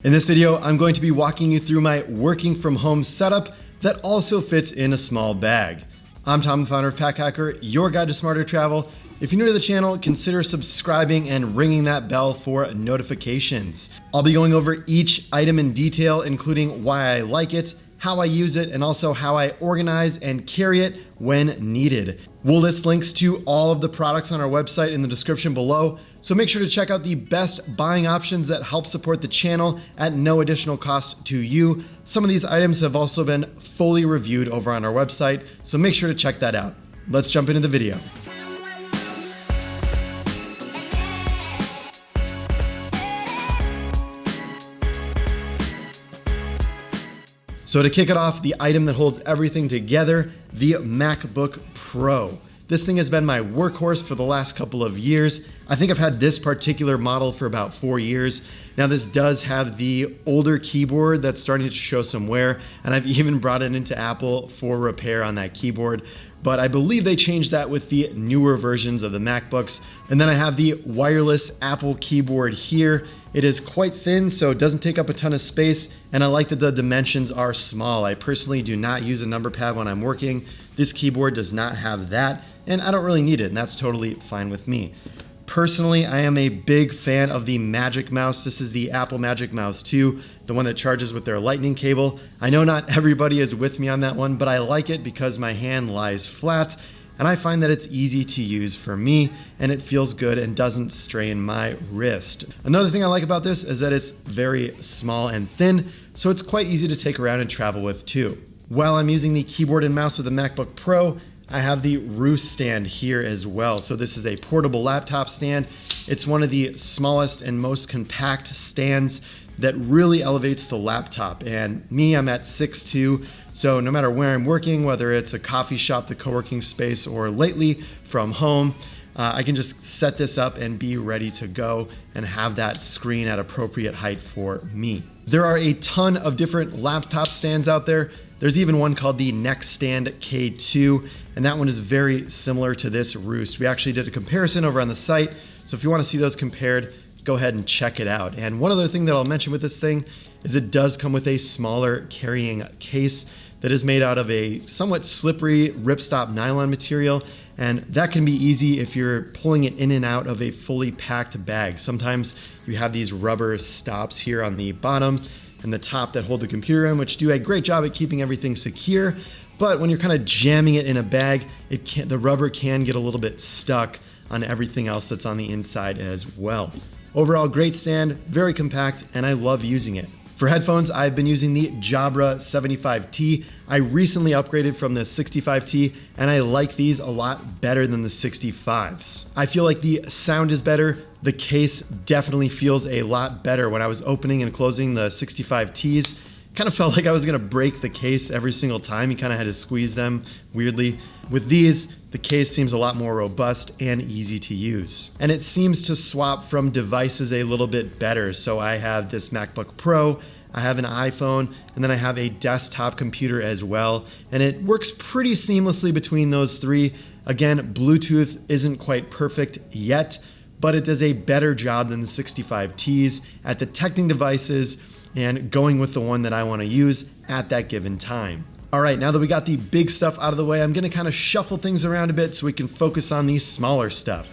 In this video, I'm going to be walking you through my working from home setup that also fits in a small bag. I'm Tom, the founder of Pack Hacker, your guide to smarter travel. If you're new to the channel, consider subscribing and ringing that bell for notifications. I'll be going over each item in detail, including why I like it, how I use it, and also how I organize and carry it when needed. We'll list links to all of the products on our website in the description below, so make sure to check out the best buying options that help support the channel at no additional cost to you. Some of these items have also been fully reviewed over on our website, so make sure to check that out. Let's jump into the video. So to kick it off, the item that holds everything together, the MacBook Pro. This thing has been my workhorse for the last couple of years. I think I've had this particular model for about 4 years. Now this does have the older keyboard that's starting to show some wear, and I've even brought it into Apple for repair on that keyboard. But I believe they changed that with the newer versions of the MacBooks. And then I have the wireless Apple keyboard here. It is quite thin, so it doesn't take up a ton of space, and I like that the dimensions are small. I personally do not use a number pad when I'm working. This keyboard does not have that, and I don't really need it, and that's totally fine with me. Personally, I am a big fan of the Magic Mouse. This is the Apple Magic Mouse 2, the one that charges with their lightning cable. I know not everybody is with me on that one, but I like it because my hand lies flat, and I find that it's easy to use for me, and it feels good and doesn't strain my wrist. Another thing I like about this is that it's very small and thin, so it's quite easy to take around and travel with too. While I'm using the keyboard and mouse of the MacBook Pro, I have the Roost stand here as well. So this is a portable laptop stand. It's one of the smallest and most compact stands that really elevates the laptop. And me, I'm at 6'2", so no matter where I'm working, whether it's a coffee shop, the co-working space, or lately from home, I can just set this up and be ready to go and have that screen at appropriate height for me. There are a ton of different laptop stands out there. There's even one called the Nextstand K2, and that one is very similar to this Roost. We actually did a comparison over on the site, so if you want to see those compared, go ahead and check it out. And one other thing that I'll mention with this thing is it does come with a smaller carrying case that is made out of a somewhat slippery ripstop nylon material, and that can be easy if you're pulling it in and out of a fully packed bag. Sometimes you have these rubber stops here on the bottom and the top that hold the computer in, which do a great job at keeping everything secure. But when you're kind of jamming it in a bag, the rubber can get a little bit stuck on everything else that's on the inside as well. Overall, great stand, very compact, and I love using it. For headphones, I've been using the Jabra 75T. I recently upgraded from the 65T, and I like these a lot better than the 65s. I feel like the sound is better. The case definitely feels a lot better. When I was opening and closing the 65Ts, kind of felt like I was gonna break the case every single time. You kind of had to squeeze them weirdly. With these, the case seems a lot more robust and easy to use. And it seems to swap from devices a little bit better. So I have this MacBook Pro, I have an iPhone, and then I have a desktop computer as well. And it works pretty seamlessly between those three. Again, Bluetooth isn't quite perfect yet, but it does a better job than the 65Ts at detecting devices and going with the one that I want to use at that given time. All right, now that we got the big stuff out of the way, I'm gonna kind of shuffle things around a bit so we can focus on the smaller stuff.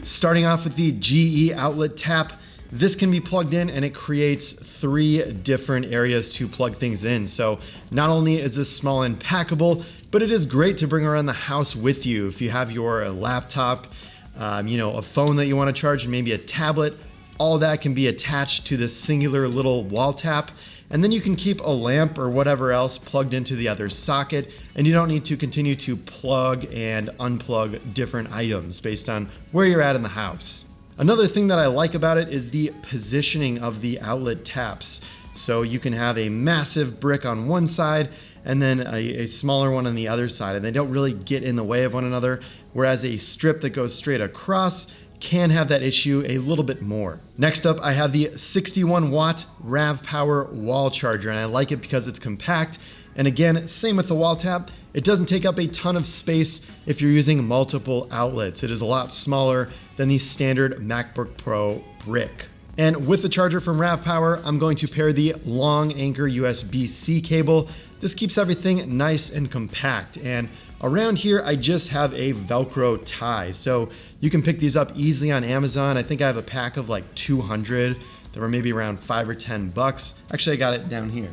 Starting off with the GE outlet tap, this can be plugged in and it creates 3 different areas to plug things in. So not only is this small and packable, but it is great to bring around the house with you. If you have your laptop, a phone that you want to charge, and maybe a tablet, all that can be attached to this singular little wall tap. And then you can keep a lamp or whatever else plugged into the other socket, and you don't need to continue to plug and unplug different items based on where you're at in the house. Another thing that I like about it is the positioning of the outlet taps. So you can have a massive brick on one side and then a smaller one on the other side, and they don't really get in the way of one another, whereas a strip that goes straight across can have that issue a little bit more. Next up, I have the 61 watt RAVPower wall charger, and I like it because it's compact. And again, same with the wall tap, it doesn't take up a ton of space if you're using multiple outlets. It is a lot smaller than the standard MacBook Pro brick. And with the charger from RAVPower, I'm going to pair the long Anker USB-C cable. This keeps everything nice and compact. And around here, I just have a VELCRO tie. So you can pick these up easily on Amazon. I think I have a pack of like 200. They were maybe around $5 or $10. Actually, I got it down here.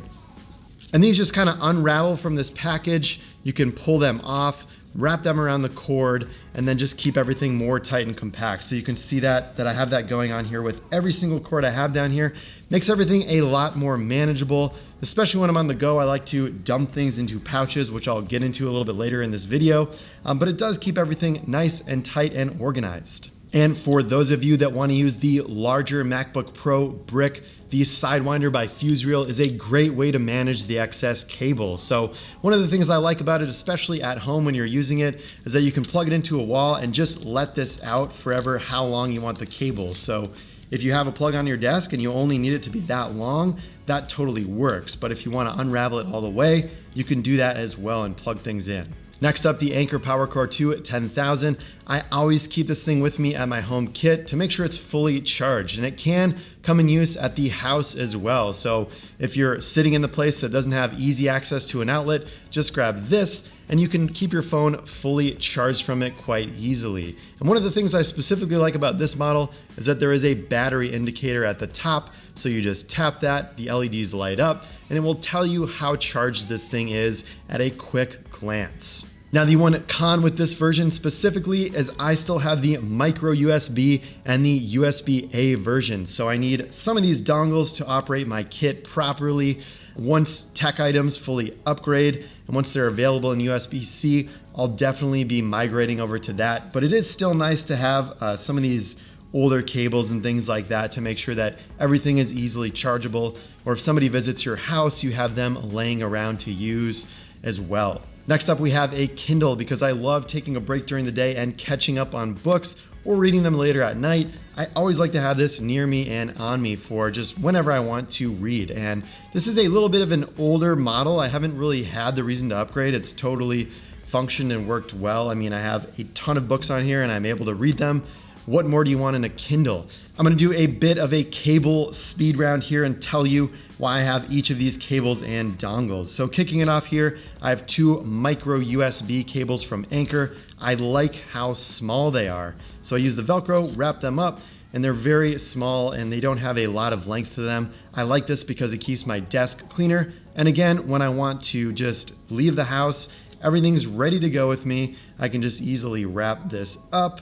And these just kind of unravel from this package. You can pull them off, wrap them around the cord, and then just keep everything more tight and compact. So you can see that I have that going on here with every single cord I have down here. Makes everything a lot more manageable, especially when I'm on the go. I like to dump things into pouches, which I'll get into a little bit later in this video, but it does keep everything nice and tight and organized. And for those of you that want to use the larger MacBook Pro brick, the Sidewinder by FuseReel is a great way to manage the excess cable. So one of the things I like about it, especially at home when you're using it, is that you can plug it into a wall and just let this out forever how long you want the cable. So if you have a plug on your desk and you only need it to be that long, that totally works. But if you want to unravel it all the way, you can do that as well and plug things in. Next up, the Anker PowerCore II 10,000. I always keep this thing with me at my home kit to make sure it's fully charged, and it can come in use at the house as well. So if you're sitting in the place that doesn't have easy access to an outlet, just grab this and you can keep your phone fully charged from it quite easily. And one of the things I specifically like about this model is that there is a battery indicator at the top. So you just tap that, the LEDs light up, and it will tell you how charged this thing is at a quick glance. Now, the one con with this version specifically is I still have the micro USB and the USB-A version. So I need some of these dongles to operate my kit properly. Once tech items fully upgrade and once they're available in USB-C, I'll definitely be migrating over to that. But it is still nice to have some of these older cables and things like that to make sure that everything is easily chargeable. Or if somebody visits your house, you have them laying around to use as well. Next up, we have a Kindle because I love taking a break during the day and catching up on books or reading them later at night. I always like to have this near me and on me for just whenever I want to read. And this is a little bit of an older model. I haven't really had the reason to upgrade. It's totally functioned and worked well. I mean, I have a ton of books on here and I'm able to read them. What more do you want in a Kindle? I'm gonna do a bit of a cable speed round here and tell you why I have each of these cables and dongles. So kicking it off here, I have two micro USB cables from Anker. I like how small they are. So I use the VELCRO, wrap them up, and they're very small and they don't have a lot of length to them. I like this because it keeps my desk cleaner. And again, when I want to just leave the house, everything's ready to go with me. I can just easily wrap this up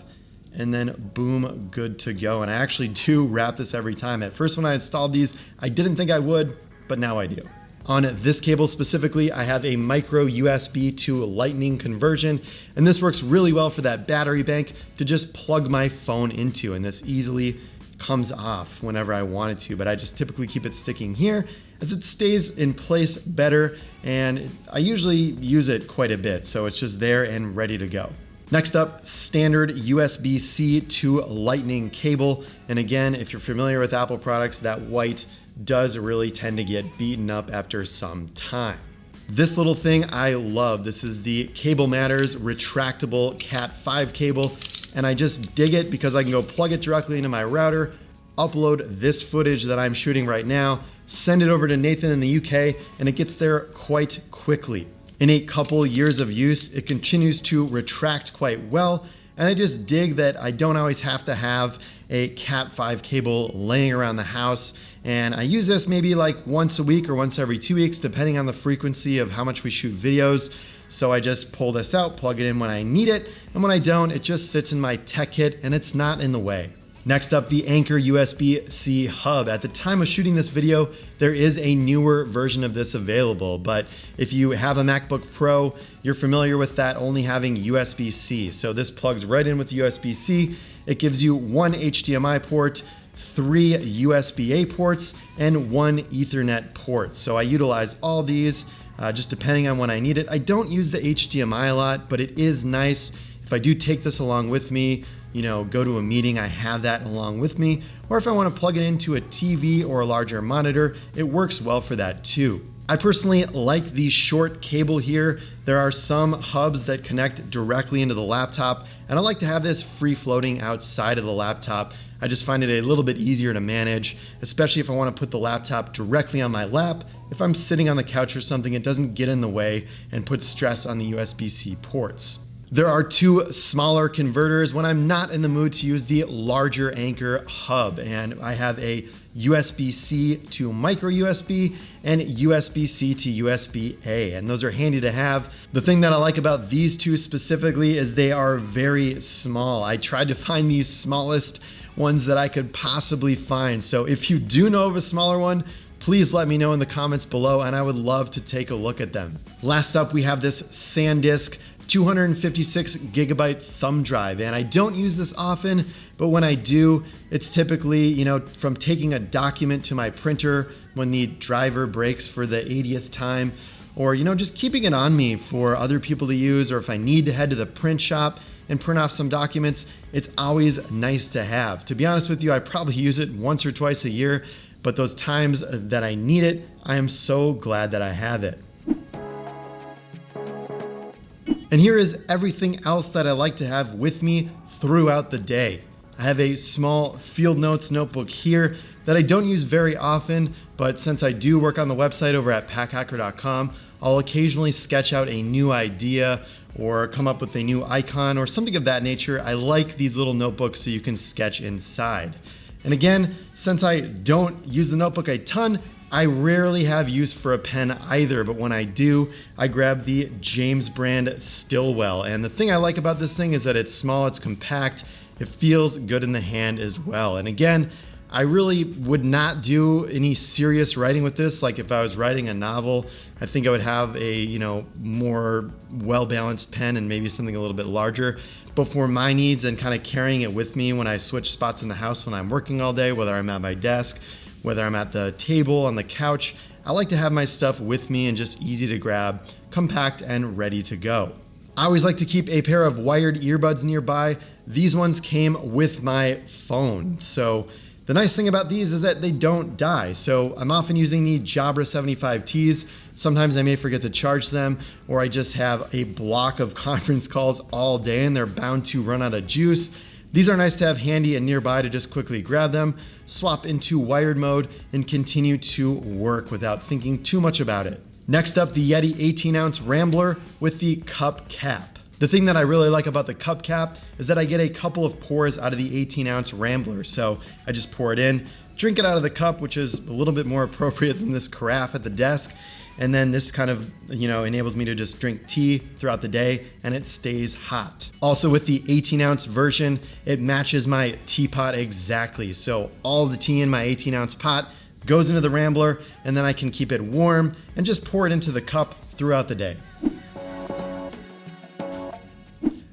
and then boom, good to go. And I actually do wrap this every time. At first when I installed these, I didn't think I would, but now I do. On this cable specifically, I have a micro USB to lightning conversion, and this works really well for that battery bank to just plug my phone into, and this easily comes off whenever I want it to, but I just typically keep it sticking here as it stays in place better, and I usually use it quite a bit, so it's just there and ready to go. Next up, standard USB-C to lightning cable. And again, if you're familiar with Apple products, that white does really tend to get beaten up after some time. This little thing I love. This is the Cable Matters retractable Cat 5 cable. And I just dig it because I can go plug it directly into my router, upload this footage that I'm shooting right now, send it over to Nathan in the UK, and it gets there quite quickly. In a couple years of use, it continues to retract quite well, and I just dig that I don't always have to have a Cat 5 cable laying around the house, and I use this maybe like once a week or once every 2 weeks, depending on the frequency of how much we shoot videos. So I just pull this out, plug it in when I need it, and when I don't, it just sits in my tech kit and it's not in the way. Next up, the Anker USB-C Hub. At the time of shooting this video, there is a newer version of this available, but if you have a MacBook Pro, you're familiar with that only having USB-C. So this plugs right in with USB-C. It gives you one HDMI port, 3 USB-A ports, and 1 Ethernet port. So I utilize all these just depending on when I need it. I don't use the HDMI a lot, but it is nice. If I do take this along with me, go to a meeting, I have that along with me. Or if I want to plug it into a TV or a larger monitor, it works well for that too. I personally like the short cable here. There are some hubs that connect directly into the laptop, and I like to have this free floating outside of the laptop. I just find it a little bit easier to manage, especially if I want to put the laptop directly on my lap. If I'm sitting on the couch or something, it doesn't get in the way and put stress on the USB-C ports. There are two smaller converters when I'm not in the mood to use the larger Anker hub, and I have a USB-C to micro USB and USB-C to USB-A, and those are handy to have. The thing that I like about these two specifically is they are very small. I tried to find the smallest ones that I could possibly find, so if you do know of a smaller one, please let me know in the comments below, and I would love to take a look at them. Last up, we have this SanDisk 256 gigabyte thumb drive, and I don't use this often, but when I do, it's typically, from taking a document to my printer when the driver breaks for the 80th time, or, just keeping it on me for other people to use, or if I need to head to the print shop and print off some documents, it's always nice to have. To be honest with you, I probably use it once or twice a year, but those times that I need it, I am so glad that I have it. And here is everything else that I like to have with me throughout the day. I have a small field notes notebook here that I don't use very often, but since I do work on the website over at packhacker.com, I'll occasionally sketch out a new idea or come up with a new icon or something of that nature. I like these little notebooks so you can sketch inside. And again, since I don't use the notebook a ton, I rarely have use for a pen either, but when I do, I grab the James brand Stilwell. And the thing I like about this thing is that it's small, it's compact, it feels good in the hand as well. And again, I really would not do any serious writing with this. Like if I was writing a novel, I think I would have a, more well-balanced pen and maybe something a little bit larger. But for my needs and kind of carrying it with me when I switch spots in the house when I'm working all day, whether I'm at my desk, whether I'm at the table, on the couch, I like to have my stuff with me and just easy to grab, compact and ready to go. I always like to keep a pair of wired earbuds nearby. These ones came with my phone. So the nice thing about these is that they don't die. So I'm often using the Jabra 75Ts. Sometimes I may forget to charge them, or I just have a block of conference calls all day and they're bound to run out of juice. These are nice to have handy and nearby to just quickly grab them, swap into wired mode, and continue to work without thinking too much about it. Next up, the YETI 18-ounce Rambler with the cup cap. The thing that I really like about the cup cap is that I get a couple of pours out of the 18-ounce Rambler. So I just pour it in, drink it out of the cup, which is a little bit more appropriate than this carafe at the desk. And then this kind of, enables me to just drink tea throughout the day and it stays hot. Also with the 18-ounce version, it matches my teapot exactly. So all the tea in my 18-ounce pot goes into the Rambler, and then I can keep it warm and just pour it into the cup throughout the day.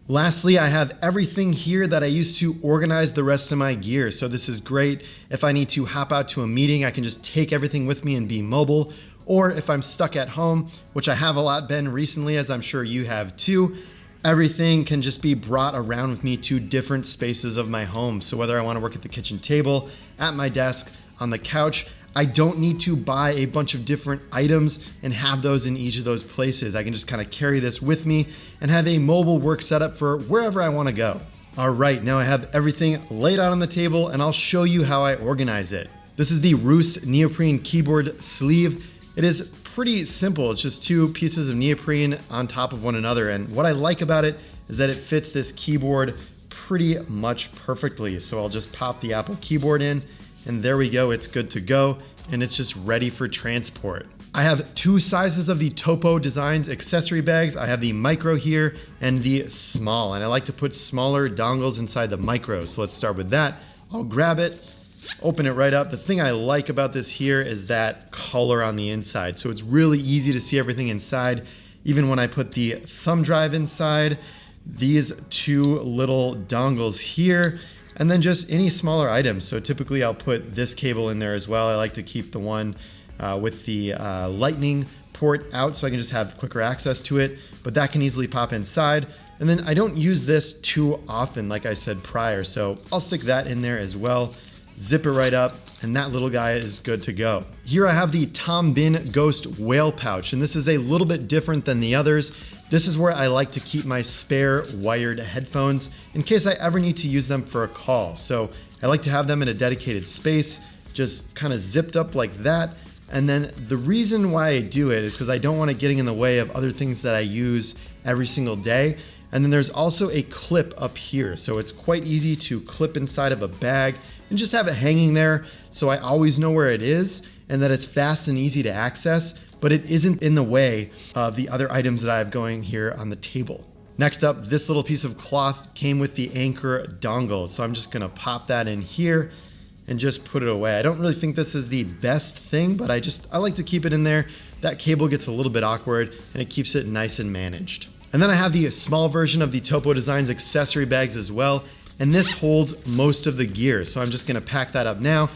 Lastly, I have everything here that I use to organize the rest of my gear. So this is great. If I need to hop out to a meeting, I can just take everything with me and be mobile. Or if I'm stuck at home, which I have a lot been recently, as I'm sure you have too, everything can just be brought around with me to different spaces of my home. So whether I want to work at the kitchen table, at my desk, on the couch, I don't need to buy a bunch of different items and have those in each of those places. I can just kind of carry this with me and have a mobile work setup for wherever I want to go. All right, now I have everything laid out on the table and I'll show you how I organize it. This is the Roost neoprene keyboard sleeve. It is pretty simple. It's just two pieces of neoprene on top of one another. And what I like about it is that it fits this keyboard pretty much perfectly. So I'll just pop the Apple keyboard in and there we go. It's good to go. And it's just ready for transport. I have two sizes of the Topo Designs accessory bags. I have the micro here and the small. And I like to put smaller dongles inside the micro. So let's start with that. I'll grab it, open it right up. The thing I like about this here is that color on the inside. So it's really easy to see everything inside. Even when I put the thumb drive inside, these two little dongles here, and then just any smaller items. So typically I'll put this cable in there as well. I like to keep the one with the lightning port out so I can just have quicker access to it, but that can easily pop inside. And then I don't use this too often, like I said prior, so I'll stick that in there as well. zip it right up, and that little guy is good to go. Here I have the Bihn Ghost Whale Pouch, and this is a little bit different than the others. This is where I like to keep my spare wired headphones in case I ever need to use them for a call. So I like to have them in a dedicated space, just kind of zipped up like that. And then the reason why I do it is because I don't want it getting in the way of other things that I use every single day. And then there's also a clip up here. So it's quite easy to clip inside of a bag and just have it hanging there. So I always know where it is and that it's fast and easy to access, but it isn't in the way of the other items that I have going here on the table. Next up, this little piece of cloth came with the Anker dongle. So I'm just gonna pop that in here and just put it away. I don't really think this is the best thing, but I like to keep it in there. That cable gets a little bit awkward and it keeps it nice and managed. And then I have the small version of the Topo Designs accessory bags as well. And this holds most of the gear. So I'm just gonna pack that up now.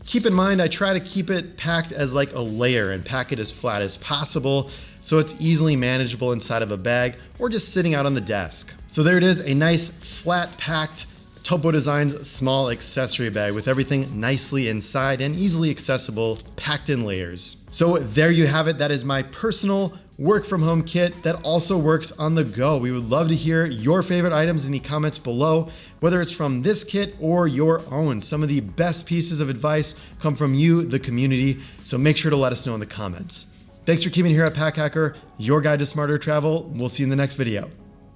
Keep in mind, I try to keep it packed as like a layer and pack it as flat as possible so it's easily manageable inside of a bag or just sitting out on the desk. So there it is, a nice flat packed Topo Designs small accessory bag with everything nicely inside and easily accessible, packed in layers. So there you have it. That is my personal work from home kit that also works on the go. We would love to hear your favorite items in the comments below, whether it's from this kit or your own. Some of the best pieces of advice come from you, the community, so make sure to let us know in the comments. Thanks for keeping it here at Pack Hacker, your guide to smarter travel. We'll see you in the next video.